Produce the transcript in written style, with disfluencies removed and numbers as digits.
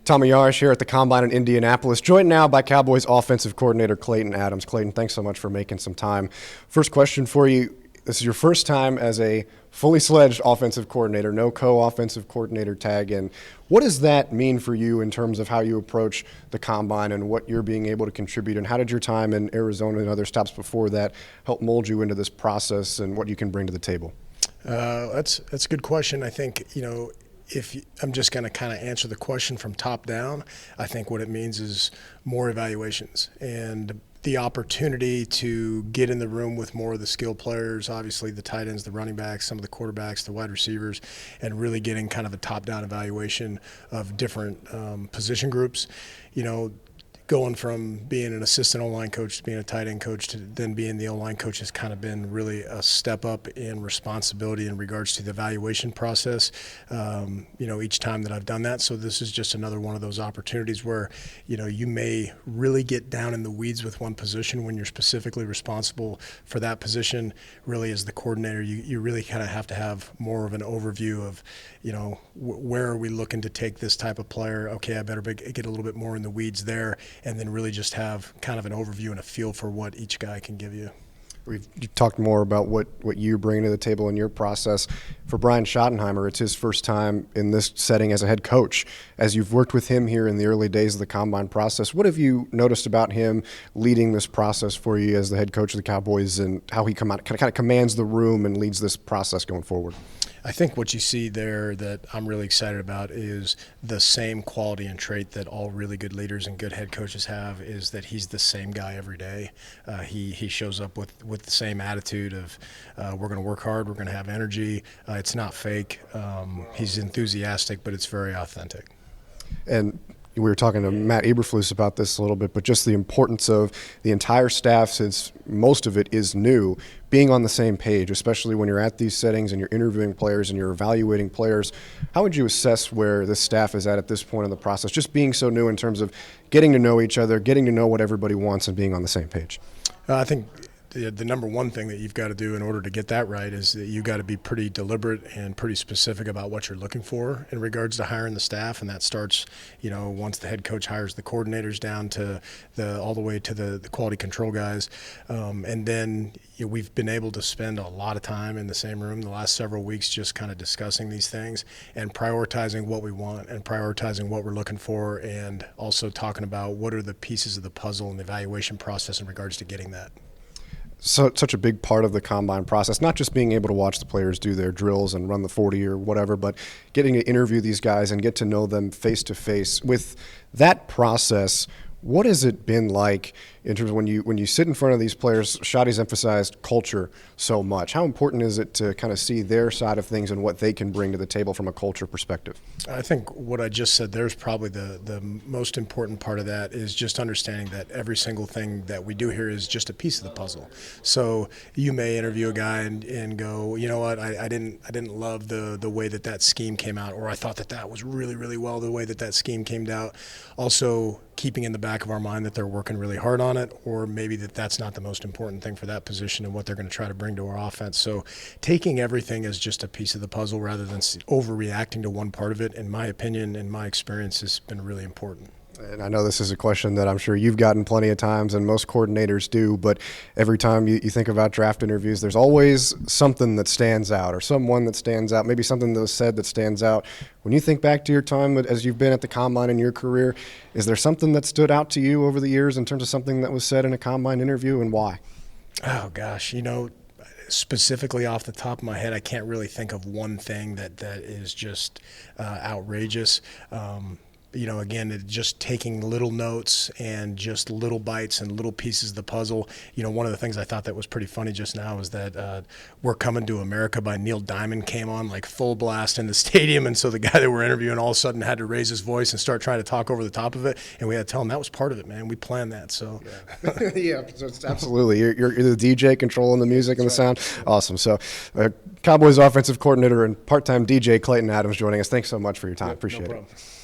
Tommy Yarrish here at the Combine in Indianapolis, joined now by Cowboys offensive coordinator Klayton Adams. Klayton, thanks so much for making some time. First question for you. This is your first time as a fully fledged offensive coordinator, no co-offensive coordinator tag in. What does that mean for you in terms of how you approach the Combine and what you're being able to contribute? And how did your time in Arizona and other stops before that help mold you into this process and what you can bring to the table? That's a good question. I think, if I'm just going to kind of answer the question from top down, I think what it means is more evaluations and the opportunity to get in the room with more of the skill players, obviously the tight ends, the running backs, some of the quarterbacks, the wide receivers, and really getting kind of a top-down evaluation of different position groups. Going from being an assistant O-line coach to being a tight end coach to then being the O-line coach has kind of been really a step up in responsibility in regards to the evaluation process, each time that I've done that. So this is just another one of those opportunities where, you may really get down in the weeds with one position when you're specifically responsible for that position. Really, as the coordinator, you really kind of have to have more of an overview of, where are we looking to take this type of player? Okay, I better get a little bit more in the weeds there, and then really just have kind of an overview and a feel for what each guy can give you. We've talked more about what you bring to the table in your process. For Brian Schottenheimer, it's his first time in this setting as a head coach. As you've worked with him here in the early days of the Combine process, what have you noticed about him leading this process for you as the head coach of the Cowboys and how he kind of commands the room and leads this process going forward? I think what you see there that I'm really excited about is the same quality and trait that all really good leaders and good head coaches have, is that he's the same guy every day. He shows up with the same attitude of we're going to work hard, we're going to have energy. It's not fake. He's enthusiastic, but it's very authentic. And we were talking to Matt Eberflus about this a little bit, but just the importance of the entire staff, since most of it is new, being on the same page, especially when you're at these settings and you're interviewing players and you're evaluating players. How would you assess where this staff is at this point in the process, just being so new in terms of getting to know each other, getting to know what everybody wants, and being on the same page? I think the number one thing that you've got to do in order to get that right is that you've got to be pretty deliberate and pretty specific about what you're looking for in regards to hiring the staff, and that starts, once the head coach hires the coordinators down to all the way to the quality control guys, and then we've been able to spend a lot of time in the same room the last several weeks just kind of discussing these things and prioritizing what we want and prioritizing what we're looking for, and also talking about what are the pieces of the puzzle and the evaluation process in regards to getting that. So such a big part of the Combine process, not just being able to watch the players do their drills and run the 40 or whatever, but getting to interview these guys and get to know them face to face. With that process, what has it been like in terms of when you sit in front of these players? Shotty's emphasized culture so much. How important is it to kind of see their side of things and what they can bring to the table from a culture perspective? I think what I just said there is probably the most important part of that, is just understanding that every single thing that we do here is just a piece of the puzzle. So you may interview a guy and go, you know what, I didn't love the way that scheme came out, or I thought that was really, really well the way that scheme came out. Also, keeping in the back of our mind that they're working really hard on it, or maybe that's not the most important thing for that position and what they're going to try to bring to our offense. So taking everything as just a piece of the puzzle rather than overreacting to one part of it, in my opinion, in my experience, has been really important. And I know this is a question that I'm sure you've gotten plenty of times, and most coordinators do, but every time you think about draft interviews, there's always something that stands out, or someone that stands out, maybe something that was said that stands out. When you think back to your time as you've been at the Combine in your career, is there something that stood out to you over the years in terms of something that was said in a Combine interview, and why? Oh, gosh, specifically off the top of my head, I can't really think of one thing that is just outrageous. Again, just taking little notes and just little bites and little pieces of the puzzle. One of the things I thought that was pretty funny just now is that We're Coming to America by Neil Diamond came on like full blast in the stadium, and so the guy that we're interviewing all of a sudden had to raise his voice and start trying to talk over the top of it, and we had to tell him that was part of it, man. We planned that, so. Yeah, so it's absolutely. You're the DJ controlling the music and the sound. Awesome. So Cowboys offensive coordinator and part-time DJ Klayton Adams joining us. Thanks so much for your time. Appreciate it.